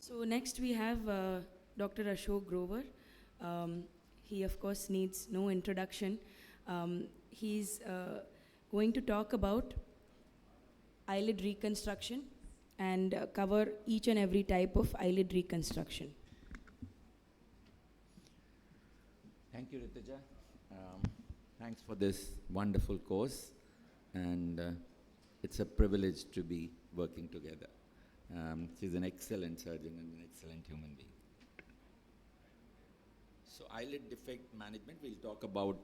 So next we have Dr. Ashok Grover. He of course needs no introduction. He's going to talk about eyelid reconstruction and cover each and every type of eyelid reconstruction. Thank you, Rituja. Thanks for this wonderful course, and it's a privilege to be working together. She's an excellent surgeon and an excellent human being. So, eyelid defect management, we'll talk about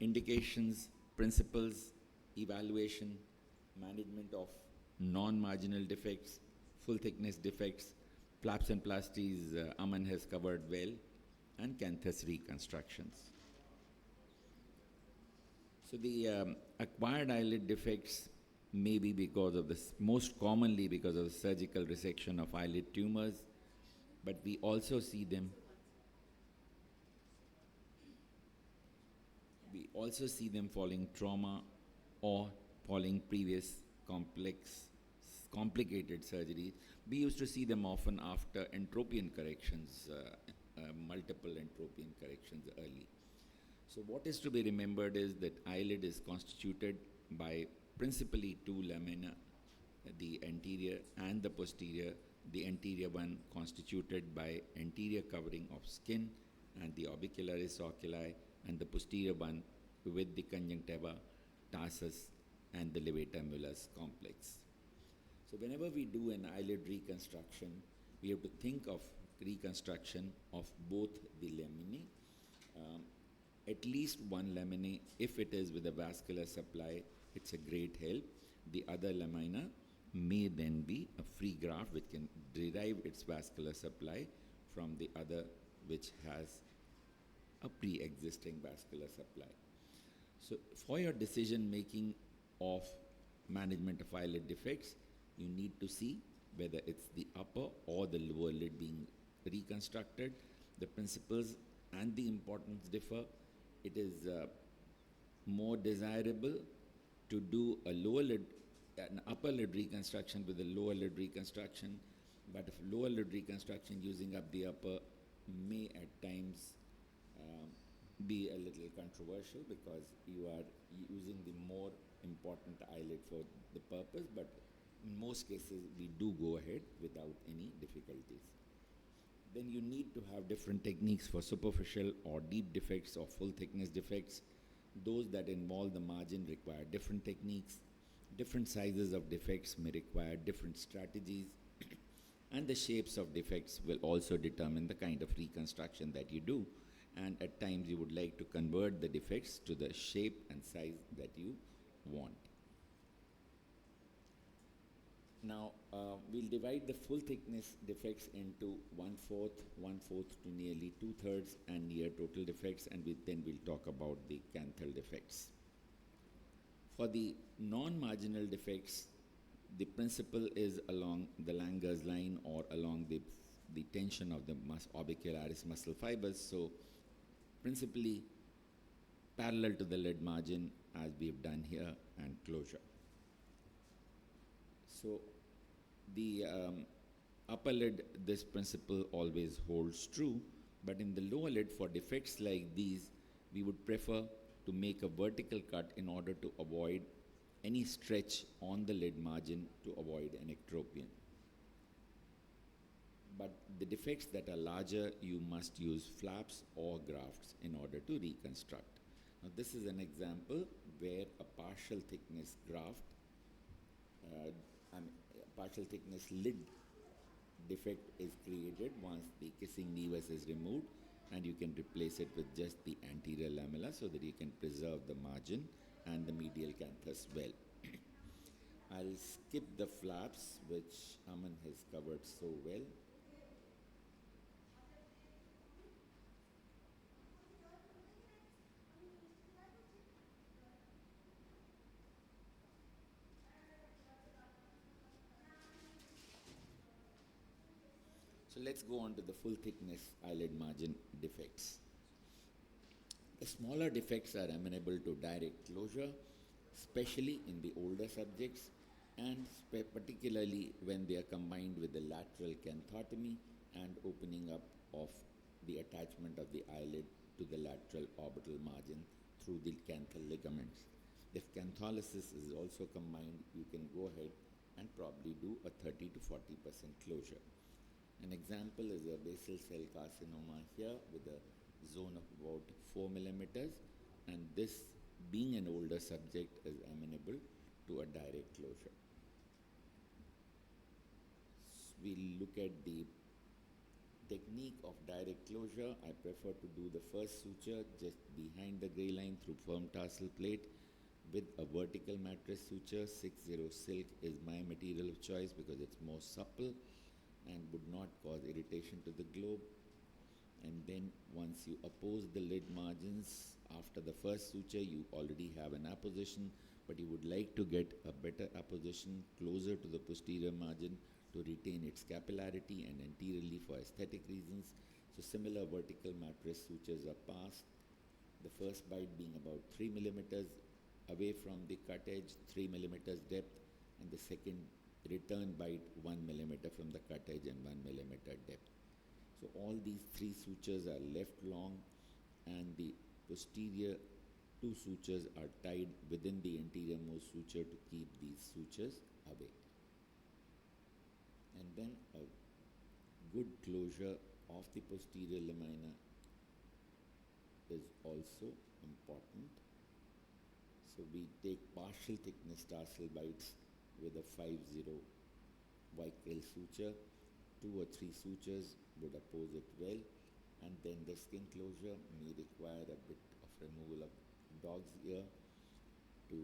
indications, principles, evaluation, management of non-marginal defects, full thickness defects, flaps and plasties, Aman has covered well, and canthus reconstructions. So the acquired eyelid defects may be because of this, most commonly because of the surgical resection of eyelid tumors, but we also see them. We also see them following trauma or following previous complicated surgeries. We used to see them often after entropion corrections, multiple entropion corrections early. So what is to be remembered is that eyelid is constituted by principally two lamina, the anterior and the posterior. The anterior one constituted by anterior covering of skin and the orbicularis oculi, and the posterior one with the conjunctiva, tarsus, and the levator molars complex. So whenever we do an eyelid reconstruction, we have to think of reconstruction of both the laminae. At least one laminae, if it is with a vascular supply, it's a great help. The other lamina may then be a free graft which can derive its vascular supply from the other which has a pre-existing vascular supply. So for your decision making of management of eyelid defects, you need to see whether it's the upper or the lower lid being reconstructed. The principles and the importance differ. It is more desirable to do a lower lid, an upper lid reconstruction with a lower lid reconstruction, but if lower lid reconstruction using up the upper may at times be a little controversial because you are using the more important eyelid for the purpose, but in most cases we do go ahead without any difficulties. Then you need to have different techniques for superficial or deep defects or full thickness defects. Those that involve the margin require different techniques. Different sizes of defects may require different strategies. And the shapes of defects will also determine the kind of reconstruction that you do. And at times you would like to convert the defects to the shape and size that you want. Now, we'll divide the full thickness defects into 1/4 to nearly 2/3 and near total defects, and then we'll talk about the canthal defects. For the non-marginal defects, the principle is along the Langer's line or along the tension of the orbicularis muscle fibers. So, principally parallel to the lid margin as we've done here, and closure. So the upper lid, this principle always holds true, but in the lower lid for defects like these, we would prefer to make a vertical cut in order to avoid any stretch on the lid margin to avoid an ectropion. But the defects that are larger, you must use flaps or grafts in order to reconstruct. Now this is an example where a partial thickness graft, partial thickness lid defect is created once the kissing nevus is removed, and you can replace it with just the anterior lamella so that you can preserve the margin and the medial canthus well. I'll skip the flaps, which Aman has covered so well. So let's go on to the full thickness eyelid margin defects. The smaller defects are amenable to direct closure, especially in the older subjects. and particularly when they are combined with the lateral canthotomy and opening up of the attachment of the eyelid to the lateral orbital margin through the canthal ligaments. If cantholysis is also combined, you can go ahead and probably do a 30 to 40% closure. An example is a basal cell carcinoma here with a zone of about 4 millimeters, and this, being an older subject, is amenable to a direct closure. We'll look at the technique of direct closure. I prefer to do the first suture just behind the gray line through firm tarsal plate with a vertical mattress suture. 60 silk is my material of choice because it's more supple and would not cause irritation to the globe. And then once you oppose the lid margins after the first suture, you already have an apposition, but you would like to get a better apposition closer to the posterior margin to retain its capillarity and anteriorly for aesthetic reasons. So similar vertical mattress sutures are passed. The first bite being about 3 millimeters away from the cut edge, 3 millimeters depth, and the second return bite 1 millimeter from the cut edge and 1 millimeter depth. So all these three sutures are left long, and the posterior two sutures are tied within the anterior-most suture to keep these sutures away. And then a good closure of the posterior lamina is also important. So we take partial thickness tarsal bites with a 5-0 Weichel suture. 2 or 3 sutures would oppose it well, and then the skin closure may require a bit of removal of dog's ear to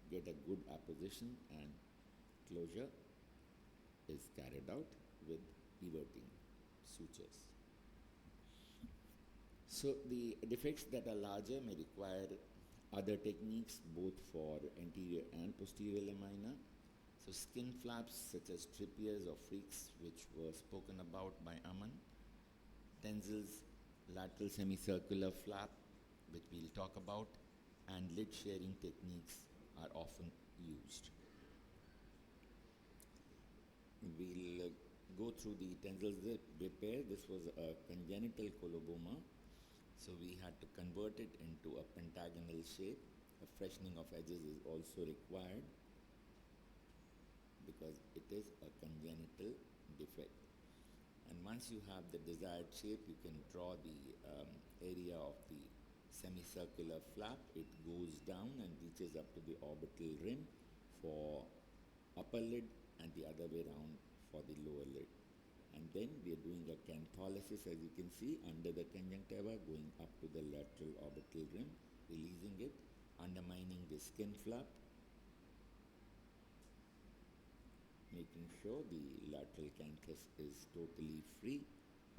get a good apposition, and closure is carried out with everting sutures. So the defects that are larger may require other techniques both for anterior and posterior lamina. So skin flaps such as Trippier's or Freaks, which were spoken about by Aman. Tenzel's lateral semicircular flap, which we'll talk about, and lid sharing techniques are often used. We'll go through the Tenzel's repair. This was a congenital coloboma, so we had to convert it into a pentagonal shape. A freshening of edges is also required because it is a congenital defect. And once you have the desired shape, you can draw the area of the semicircular flap. It goes down and reaches up to the orbital rim for upper lid and the other way around for the lower lid. And then we are doing a cantholysis, as you can see, under the conjunctiva, going up to the lateral orbital rim, releasing it, undermining the skin flap, making sure the lateral canthus is totally free,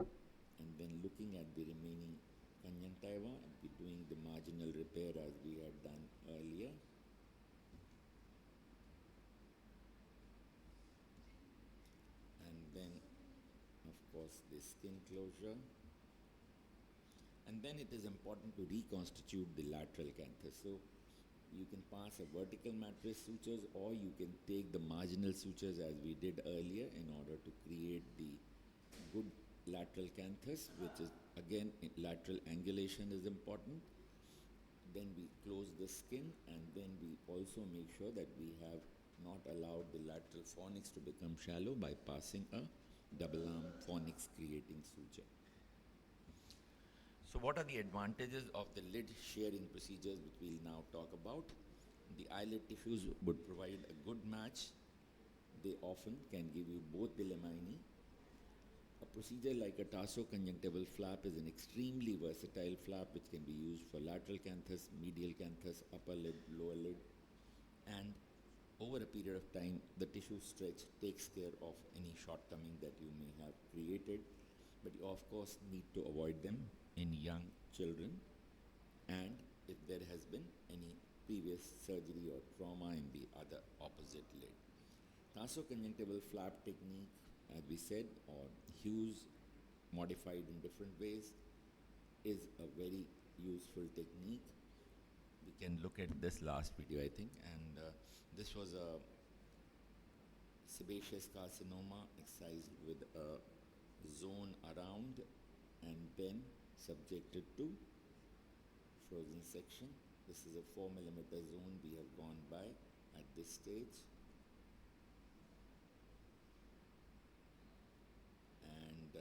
and then looking at the remaining conjunctiva and be doing the marginal repair as we had done earlier. And then, of course, the skin closure. And then it is important to reconstitute the lateral canthus. So you can pass a vertical mattress sutures, or you can take the marginal sutures as we did earlier in order to create the good lateral canthus, which is again lateral angulation is important. Then we close the skin, and then we also make sure that we have not allowed the lateral fornix to become shallow by passing a double arm fornix creating suture. So what are the advantages of the lid shearing procedures, which we'll now talk about? The eyelid tissues would provide a good match. They often can give you both the laminae. A procedure like a tarsoconjunctival flap is an extremely versatile flap which can be used for lateral canthus, medial canthus, upper lid, lower lid, and over a period of time, the tissue stretch takes care of any shortcoming that you may have created, but you of course need to avoid them in young children, and if there has been any previous surgery or trauma in the other opposite lid. Tarsoconjunctival flap technique, as we said, or Hughes modified in different ways, is a very useful technique. we can look at this last video, I think. And this was a sebaceous carcinoma excised with a zone around and then subjected to frozen section. This is a 4 millimeter zone we have gone by at this stage. And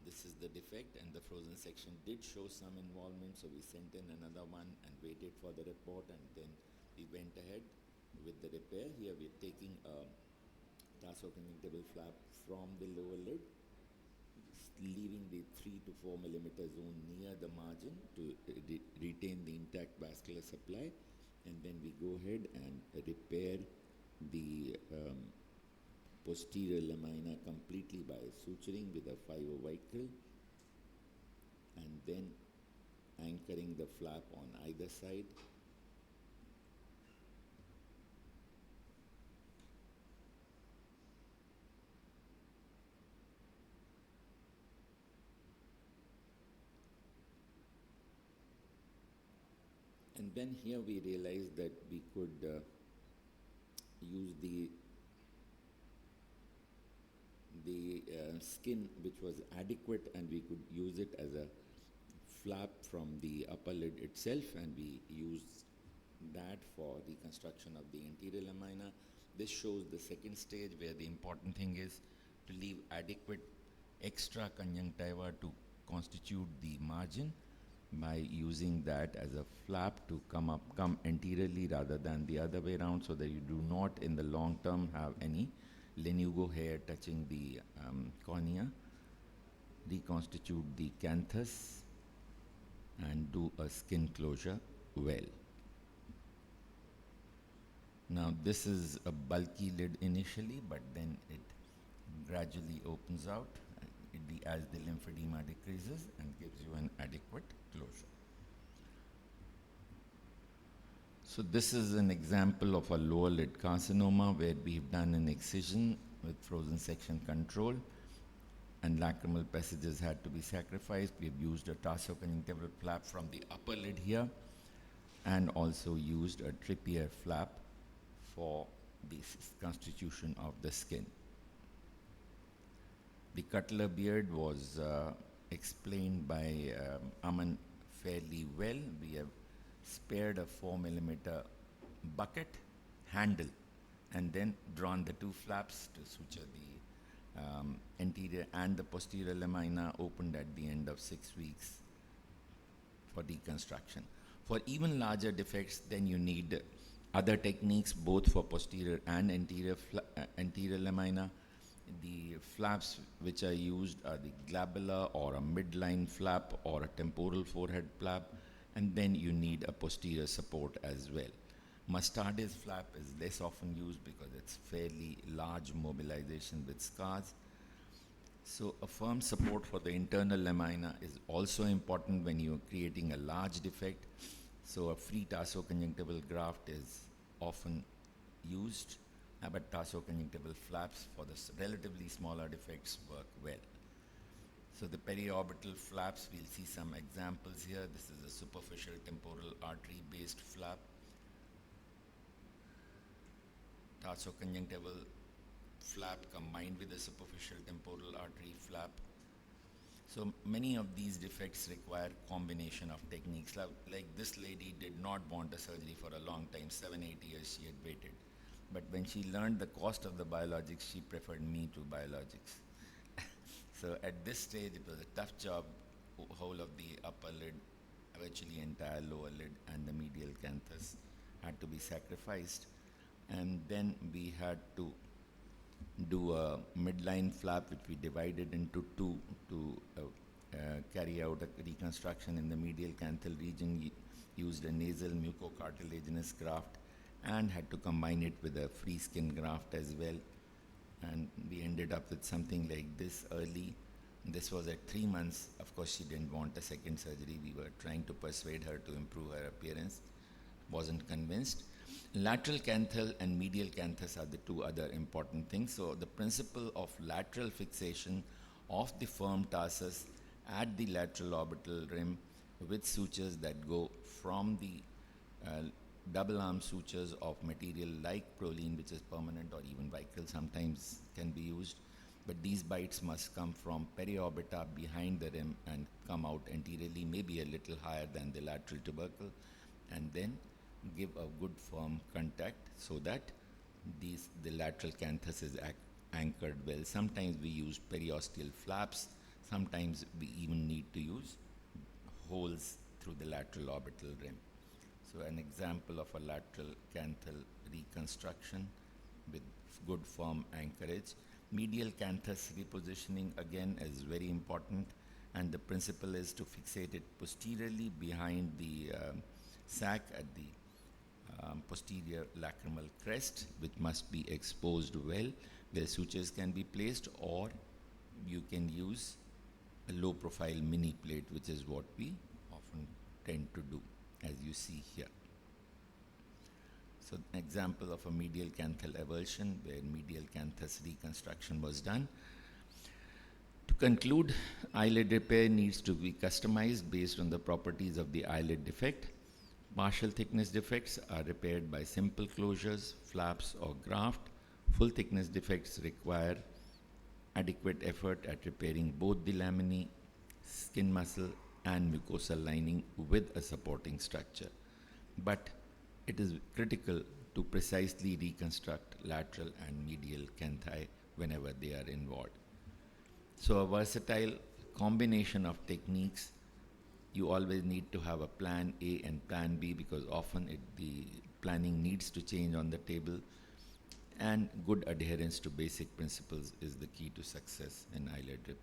this is the defect, and the frozen section did show some involvement, so we sent in another one and waited for the report, and then we went ahead with the repair. Here we are taking a tarsoconjunctival flap from the lower lid, leaving the 3 to 4 millimeter zone near the margin to retain the intact vascular supply, and then we go ahead and repair the posterior lamina completely by suturing with a 5/0 vicryl, and then anchoring the flap on either side. And then here we realized that we could use the skin which was adequate, and we could use it as a flap from the upper lid itself, and we used that for reconstruction of the anterior lamina. This shows the second stage, where the important thing is to leave adequate extra conjunctiva to constitute the margin by using that as a flap to come anteriorly rather than the other way around, so that you do not in the long term have any lanugo hair touching the cornea. Reconstitute the canthus and do a skin closure well. Now this is a bulky lid initially, but then it gradually opens out as the lymphedema decreases and gives you an adequate closure. So this is an example of a lower lid carcinoma where we've done an excision with frozen section control, and lacrimal passages had to be sacrificed. We've used a tarsoconjunctival flap from the upper lid here, and also used a Trippier flap for the constitution of the skin. The Cutler beard was explained by Aman fairly well. We have spared a 4 millimeter bucket handle and then drawn the two flaps to suture the anterior and the posterior lamina, opened at the end of 6 weeks for deconstruction. For even larger defects, then you need other techniques both for posterior and anterior lamina. The flaps which are used are the glabella or a midline flap or a temporal forehead flap, and then you need a posterior support as well. Mustardase flap is less often used because it's fairly large mobilization with scars. So a firm support for the internal lamina is also important when you're creating a large defect. So a free tarsoconjunctival graft is often used, but tarsoconjunctival flaps for the relatively smaller defects work well. So the periorbital flaps, we'll see some examples here. This is a superficial temporal artery based flap. Tarsoconjunctival flap combined with a superficial temporal artery flap. So many of these defects require combination of techniques. Like this lady did not want a surgery for a long time, 7-8 years she had waited. But when she learned the cost of the biologics, she preferred me to biologics. So at this stage, it was a tough job. Whole of the upper lid, virtually entire lower lid, and the medial canthus had to be sacrificed. And then we had to do a midline flap, which we divided into two to carry out a reconstruction in the medial canthal region. Used a nasal mucocartilaginous graft and had to combine it with a free skin graft as well. And we ended up with something like this early. This was at 3 months. Of course, she didn't want a second surgery. We were trying to persuade her to improve her appearance. Wasn't convinced. Lateral canthal and medial canthus are the two other important things. So the principle of lateral fixation of the firm tarsus at the lateral orbital rim with sutures that go from the uh, double arm sutures of material like proline, which is permanent, or even Vicryl sometimes can be used. But these bites must come from periorbita behind the rim and come out anteriorly, maybe a little higher than the lateral tubercle, and then give a good firm contact so that the lateral canthus is anchored well. Sometimes we use periosteal flaps, sometimes we even need to use holes through the lateral orbital rim. So an example of a lateral canthal reconstruction with good firm anchorage. Medial canthus repositioning again is very important, and the principle is to fixate it posteriorly behind the sac at the posterior lacrimal crest, which must be exposed well, where sutures can be placed, or you can use a low profile mini plate, which is what we often tend to do, as you see here. So an example of a medial canthal avulsion where medial canthus reconstruction was done. To conclude, eyelid repair needs to be customized based on the properties of the eyelid defect. Partial thickness defects are repaired by simple closures, flaps, or graft. Full thickness defects require adequate effort at repairing both the laminae, skin muscle, and mucosal lining with a supporting structure. But it is critical to precisely reconstruct lateral and medial canthi whenever they are involved. So a versatile combination of techniques. You always need to have a plan A and plan B, because often the planning needs to change on the table, and good adherence to basic principles is the key to success in eyelid repair.